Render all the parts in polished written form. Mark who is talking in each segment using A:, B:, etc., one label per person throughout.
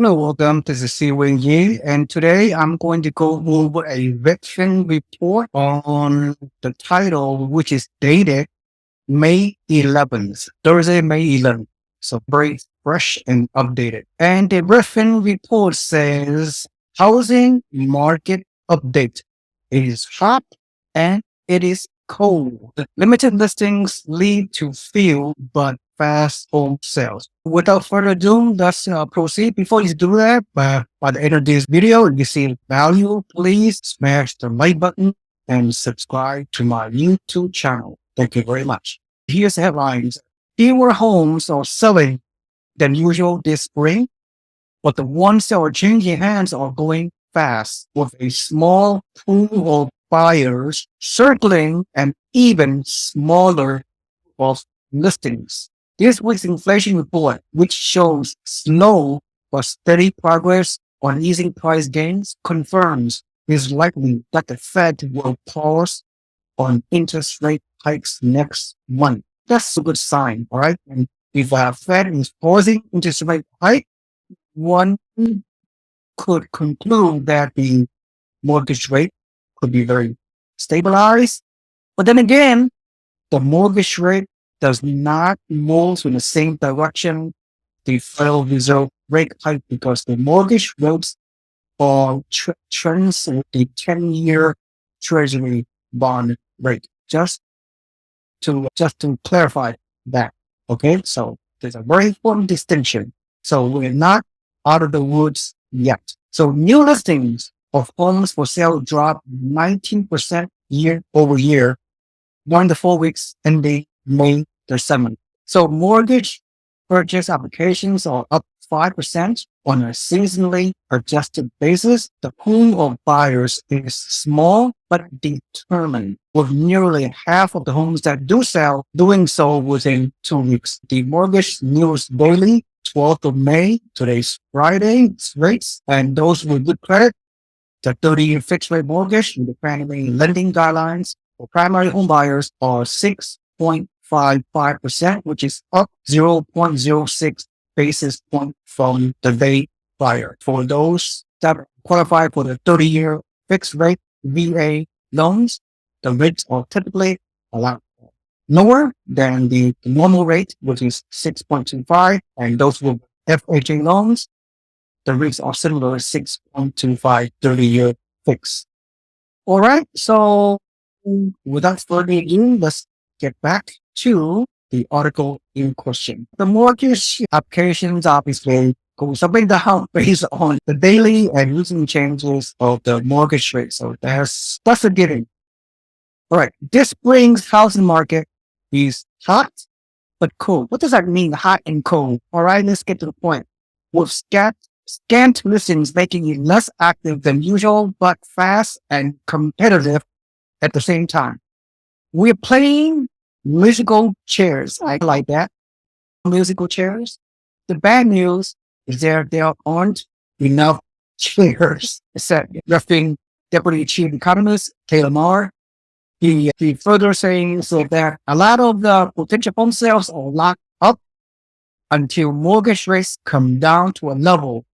A: Hello, welcome. This is Seewing here, and today I'm going to go over a Redfin report on the title, which is dated May 11th, Thursday, May 11th. So very fresh and updated. And the Redfin report says housing market update. It is hot and it is cold. Limited listings lead to few but fast home sales. Without further ado, let's proceed. Before you do that, by the end of this video, if you see value, please smash the like button and subscribe to my YouTube channel. Thank you very much. Here's the headlines. Fewer homes are selling than usual this spring, but the ones that are changing hands are going fast, with a small pool of buyers circling an even smaller of listings. This week's inflation report, which shows slow but steady progress on easing price gains, confirms it's likely that the Fed will pause on interest rate hikes next month. That's a good sign, all right? And if Fed is pausing interest rate hike, one could conclude that the mortgage rate could be very stabilized. But then again, the mortgage rate does not move in the same direction the Federal Reserve rate hike because the mortgage rates are trends with the 10-year Treasury bond rate. Just to clarify that. Okay, so there's a very important distinction. So we're not out of the woods yet. So new listings of homes for sale dropped 19% year over year during the 4 weeks ending May the 7th. So mortgage purchase applications are up 5% on a seasonally adjusted basis. The pool of buyers is small but determined, with nearly half of the homes that do sell doing so within 2 weeks. The Mortgage News Daily, 12th of May, today's Friday, rates, and those with good credit, the 30-year fixed rate mortgage and the primary lending guidelines for primary home buyers are 6.55%, which is up 0.06 basis point from the day prior. For those that qualify for the 30-year fixed rate VA loans, the rates are typically a lot lower than the normal rate, which is 6.25, and those with FHA loans, the rates are similar, 6.25 30-year fixed. All right, so without further ado, let's get back to the article in question. The mortgage applications obviously goes up and down based on the daily and recent changes of the mortgage rate. So that's a given. All right, this spring's housing market is hot but cold. What does that mean, hot and cold? All right, let's get to the point. With scant listings making it less active than usual, but fast and competitive at the same time. We're playing musical chairs. I like that. Musical chairs. The bad news is there aren't enough chairs, said Redfin Deputy Chief Economist Taylor Marr. He further saying so that a lot of the potential home sales are locked up until mortgage rates come down to a level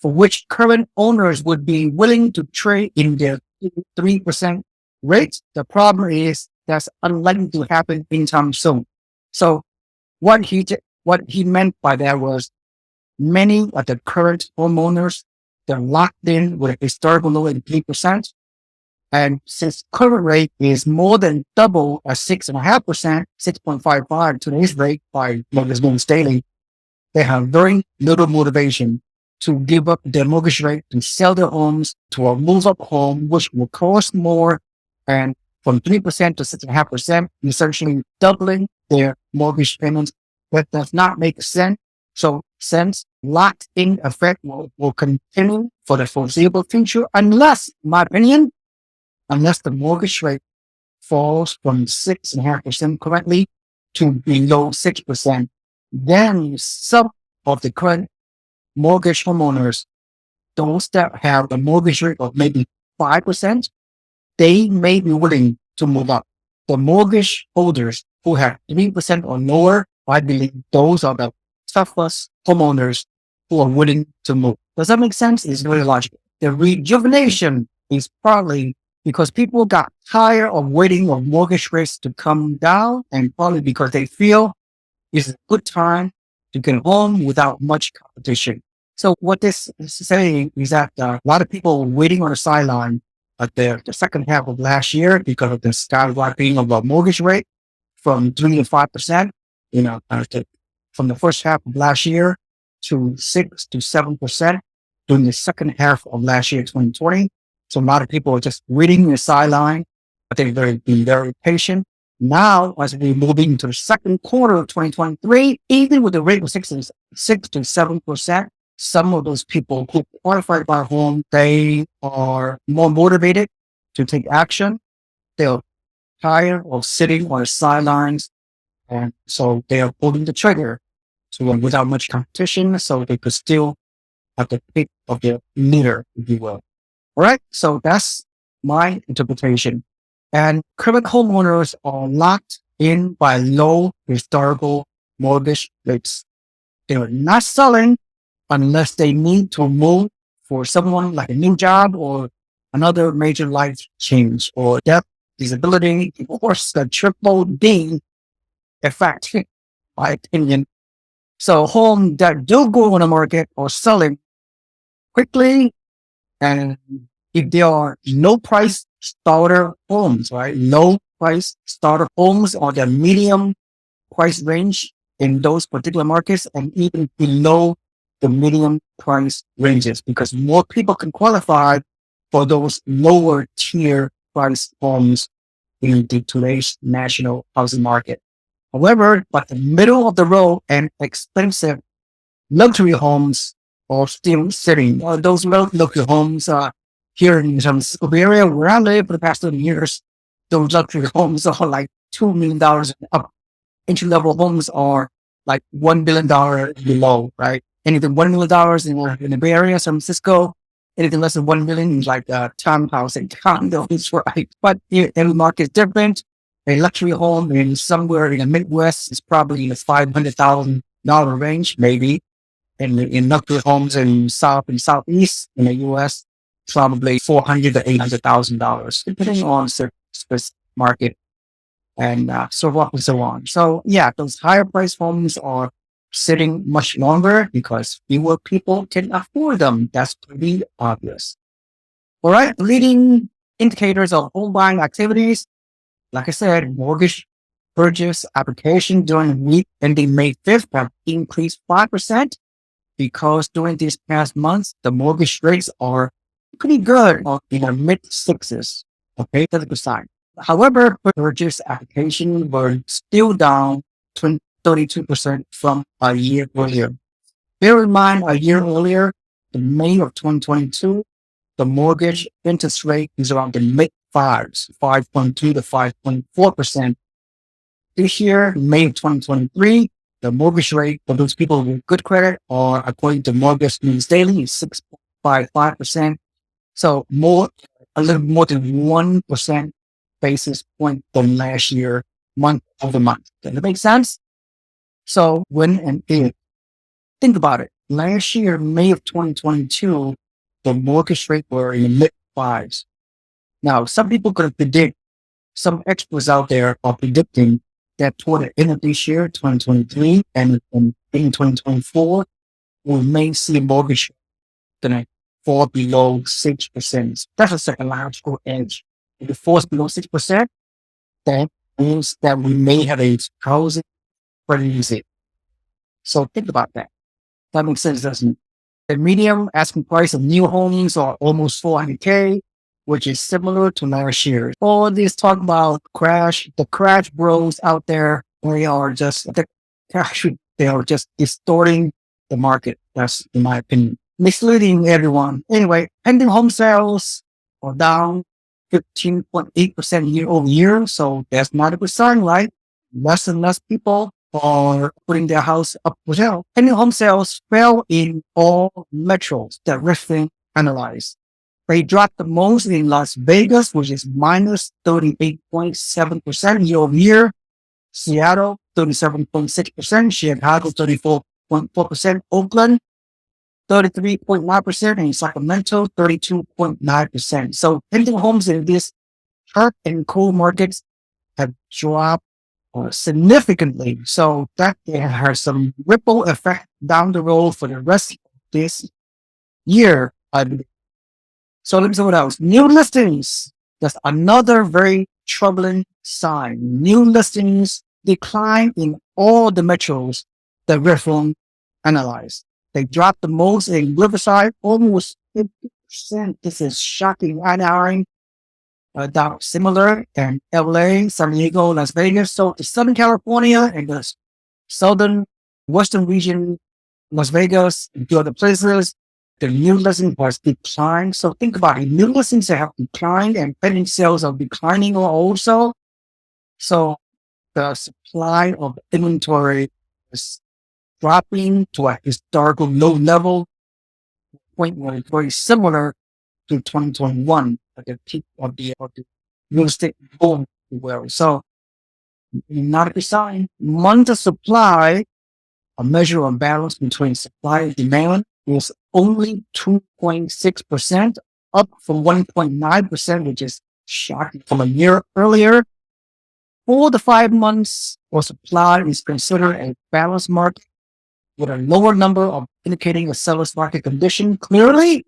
A: for which current owners would be willing to trade in their 3% rate. The problem is that's unlikely to happen anytime soon. So what he meant by that was many of the current homeowners, they're locked in with a historical low at 3%. And since current rate is more than double at 6.5%, 6.55 today's rate by Mortgage News Daily, they have very little motivation to give up their mortgage rate to sell their homes to a move-up home, which will cost more, and from 3% to 6.5%, essentially doubling their mortgage payments. That does not make sense. So since locked-in effect will continue for the foreseeable future, unless, in my opinion, unless the mortgage rate falls from 6.5% currently to below 6%, then some of the current mortgage homeowners, those that have a mortgage rate of maybe 5%, they may be willing to move up. The mortgage holders who have 3% or lower, I believe those are the toughest homeowners who are willing to move. Does that make sense? It's very logical. The rejuvenation is partly because people got tired of waiting on mortgage rates to come down, and partly because they feel it's a good time to get home without much competition. So what this is saying is that a lot of people were waiting on the sideline at the second half of last year because of the skyrocketing of the mortgage rate from 3 to 5%, from the first half of last year to 6 to 7% during the second half of last year, 2020. So a lot of people are just waiting on the sideline. I think they're being very patient. Now, as we move into the second quarter of 2023, even with the rate of 6 to 7%, some of those people who qualify for a home, they are more motivated to take action. They're tired of sitting on the sidelines, and so they are pulling the trigger. So without much competition, so they could still have the pick of their leader, if you will. All right. So that's my interpretation. And current homeowners are locked in by low historical mortgage rates. They're not selling unless they need to move for someone like a new job or another major life change or death, disability, divorce, the triple D effect, my opinion. So homes that do go on the market are selling quickly, and if there are low price starter homes, right? Low price starter homes or the medium price range in those particular markets and even below the medium price ranges because more people can qualify for those lower tier price homes in the today's national housing market. However, but the middle of the road and expensive luxury homes are still sitting. Those luxury homes here in San Francisco Bay Area where I live for the past 30 years, those luxury homes are like $2 million and up. Entry level homes are like $1 billion below, right? Anything $1 million in the Bay Area, San Francisco, anything less than 1 million is like a townhouse and condos, right? But every market is different. A luxury home in somewhere in the Midwest is probably in the $500,000 range, maybe. And in luxury homes in South and Southeast in the US, probably $400,000 to $800,000, depending on the market and so forth and so on. So yeah, those higher price homes are sitting much longer because fewer people can afford them. That's pretty obvious. All right, leading indicators of home buying activities. Like I said, mortgage purchase application during the week ending May 5th have increased 5% because during these past months, the mortgage rates are pretty good in the mid sixes. Okay, that's a good sign. However, purchase application were still down 32% from a year earlier. Bear in mind, a year earlier, in May of 2022, the mortgage interest rate is around the mid fives, 5.2 to 5.4%. This year, May of 2023, the mortgage rate for those people with good credit, or according to Mortgage News Daily, is 6.55%. So a little more than 1% basis point from last year, month over month. Does that make sense? So when and if, think about it. Last year, May of 2022, the mortgage rate were in the mid fives. Now, some people could predict, some experts out there are predicting that toward the end of this year, 2023, and in 2024, we may see mortgage gonna fall below 6%. That's a psychological edge. If it falls below 6%, that means that we may have a housing frenzy. So think about that. That makes sense, doesn't it? The median asking price of new homes are almost 400K, which is similar to last year. All this talk about the crash bros out there, they are just distorting the market. That's in my opinion. Misleading everyone. Anyway, pending home sales are down 15.8% year over year. So that's not a good sign, right? Less and less people are putting their house up for sale. Pending home sales fell in all metros that Redfin analyzed. They dropped the most in Las Vegas, which is minus 38.7% year over year. Seattle, 37.6%. Chicago, 34.4%. Oakland, 33.9%, and in Sacramento, 32.9%. So pending homes in these hot and cold markets have dropped significantly. So that has some ripple effect down the road for the rest of this year, I believe. So let me say what else. New listings. That's another very troubling sign. New listings decline in all the metros that Redfin analyzed. They dropped the most in Riverside, almost 50%. This is shocking. Anaheim, down similar, and LA, San Diego, Las Vegas. So the Southern California and the Southern Western region, Las Vegas, and two other places, the new listing has declined. So think about it. New listings have declined and pending sales are declining also. So the supply of inventory is dropping to a historical low level, point where it's very similar to 2021 at the peak of the real estate boom. Well, so not a good sign. Month of supply, a measure of balance between supply and demand, was only 2.6%, up from 1.9%, which is shocking from a year earlier. For the 5 months of supply is considered a balanced market with a lower number of indicating a seller's market condition. Clearly,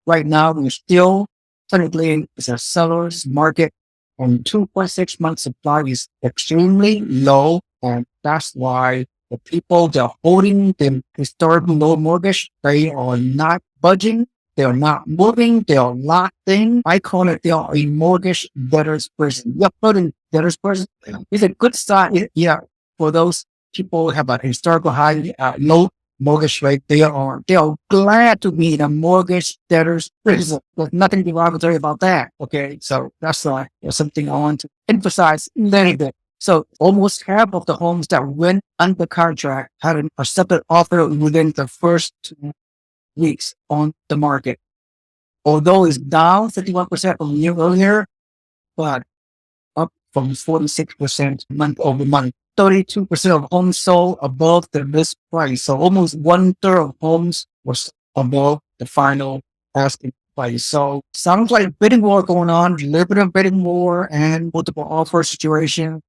A: right now, we're still technically it's a seller's market, and 2.6 months supply is extremely low. And that's why the people that are holding the historical low mortgage, they are not budging. They are not moving. They are locked in. I call it they are a mortgage debtor's prison. You're putting debtor's prison. It's a good sign. Yeah, for those people who have a historical high low mortgage rate, they are glad to be in a mortgage debtor's prison. There's nothing derogatory about that. Okay, so that's something I want to emphasize a little bit. So almost half of the homes that went under contract had an accepted offer within the first 2 weeks on the market. Although it's down 51% from a year earlier, but up from 46% month over month. 32% of homes sold above the list price. So almost 1/3 of homes was above the final asking price. So sounds like a bidding war going on, a little bit of bidding war and multiple offer situation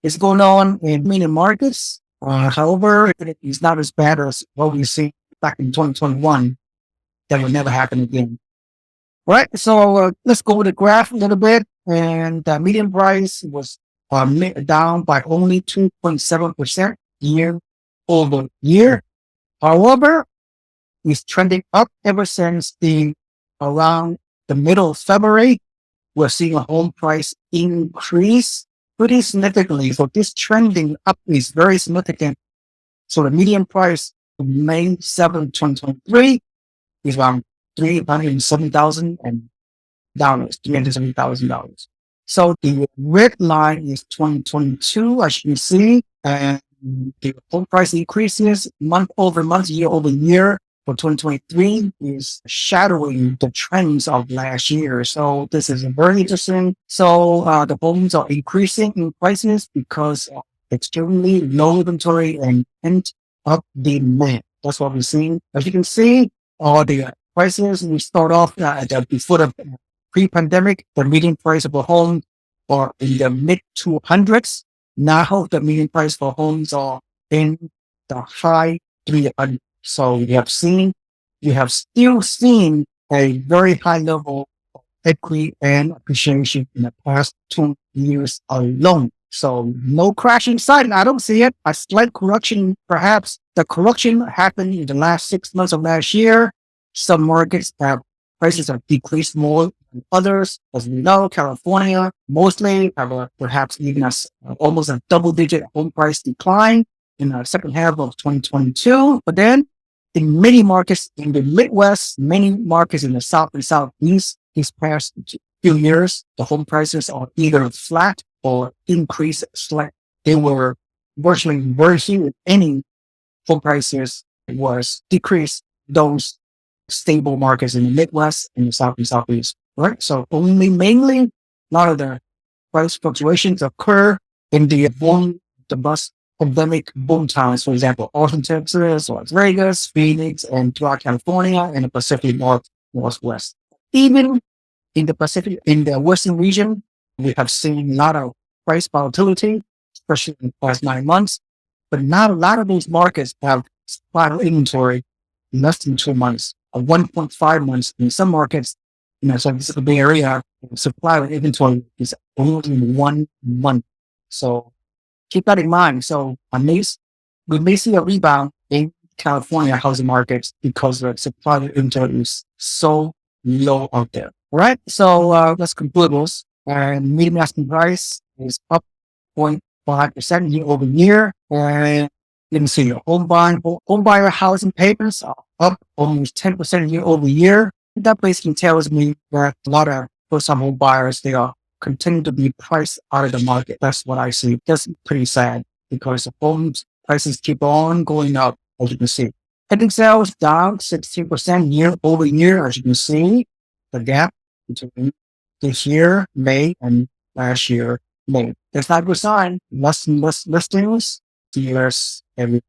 A: is going on in many markets. However, it's not as bad as what we see back in 2021. That will never happen again. Right. So let's go with the graph a little bit. And the median price was down by only 2.7% year over year. However, it's trending up ever since around the middle of February. We're seeing a home price increase pretty significantly. So this trending up is very significant. So the median price May 7, 2023 is around $307,000 and down is $370,000. So the red line is 2022, as you can see, and the home price increases month over month, year over year for 2023 is shadowing the trends of last year. So this is very interesting. So the homes are increasing in prices because of extremely low inventory and pent up demand. That's what we're seeing. As you can see, all the prices, we start off before the pre-pandemic, the median price of a home are in the mid 200s. Now the median price for homes are in the high 300s. So we have still seen a very high level of equity and appreciation in the past 2 years alone. So no crash in sight. I don't see it. A slight correction, perhaps. The correction happened in the last 6 months of last year. Some markets prices have decreased more than others. As we know, California mostly have perhaps even almost a double-digit home price decline in the second half of 2022. But then in many markets in the Midwest, many markets in the South and Southeast, these past few years, the home prices are either flat or increased slightly. They were virtually very few, if any, home prices was decreased. Those stable markets in the Midwest and the South and Southeast, right? So mainly, a lot of the price fluctuations occur in the boom, the bust pandemic boom times, for example, Austin, Texas, Las Vegas, Phoenix, and throughout California and the Pacific Northwest. Even in the Pacific, in the Western region, we have seen a lot of price volatility, especially in the past 9 months. But not a lot of these markets have supply of inventory in less than 2 months, or 1.5 months. In some markets, so this is the Bay Area, supply of inventory is only 1 month. So keep that in mind. So we may see a rebound in California housing markets because the supply of inventory is so low out there. All right. So let's conclude this. And median asking price is up 0.5% year over year. And let me see your home buyer housing payments are up almost 10% year over year. That basically tells me that a lot of first-time home buyers, they are continuing to be priced out of the market. That's what I see. That's pretty sad because the home prices keep on going up, as you can see. Pending sales down 16% year over year, as you can see. The gap between this year, May, and last year, May. That's not a good sign. Less and less listings, dealers every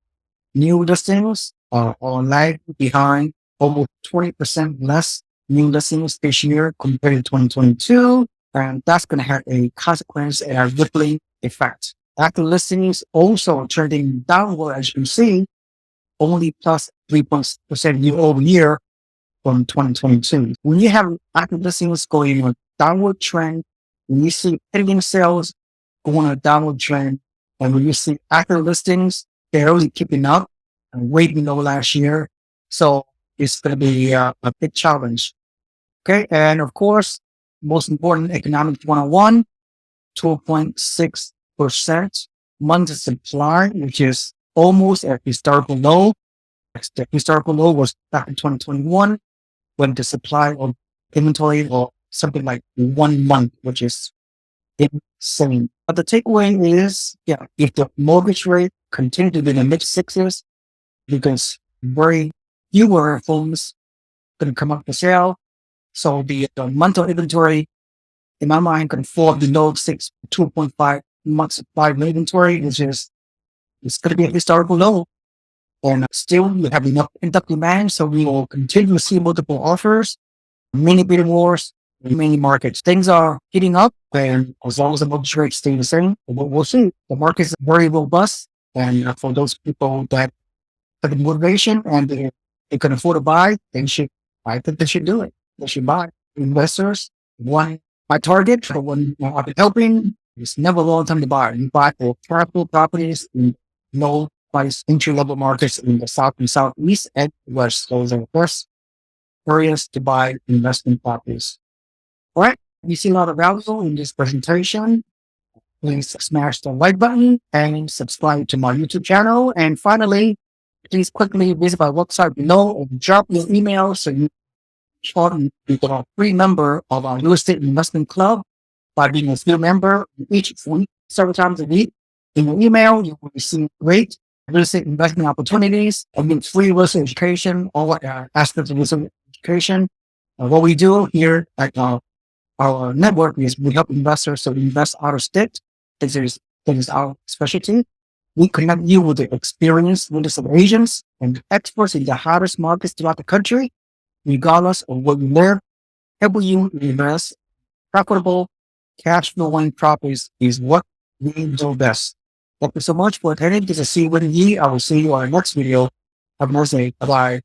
A: new listings are lag behind, almost 20% less new listings this year compared to 2022. And that's going to have a consequence and a rippling effect. Active listings also trending downward, as you can see, only plus 3% year over year from 2022. When you have active listings going on a downward trend, when you see pending sales going on a downward trend, and when you see active listings, they're only keeping up and way below last year. So it's going to be a big challenge. Okay. And of course, most important economic 101, 2.6% monthly supply, which is almost at historical low. The historical low was back in 2021 when the supply of inventory or something like 1 month, which is insane. But the takeaway is, if the mortgage rate continue to be in the mid sixes, because very fewer homes going to come up for sale. So the month of inventory, in my mind, can fall below 2.5 months supply of inventory, which is it's going to be a historical low. And still, we have enough pent-up demand, so we will continue to see multiple offers, many bidding wars, many markets. Things are heating up, and as long as the mortgage rates stay the same, we'll see. The market is very robust, and for those people that have the motivation and they can afford to buy, I think they should do it. They should buy. Investors, my target for when I've been helping, it's never a long time to buy. You buy for capital properties in low price entry level markets in the South and Southeast and West. Those are the first areas to buy investment properties. All right. If you see a lot of value in this presentation, please smash the like button and subscribe to my YouTube channel. And finally, please quickly visit my website below and drop your email so you can become a free member of our real estate investment club by being a free member each week, several times a week. In your email, you will receive great real estate investment opportunities, free real estate education, all aspects of real estate education. What we do here at our network is we help investors to invest out of state. This is our specialty. We connect you with the experienced real estate agents and experts in the hottest markets throughout the country, regardless of what you live. Helping you invest profitable, cash flowing properties is what we do best. Thank you so much for attending. This is Seewing. I will see you on our next video. Have a nice day. Bye-bye.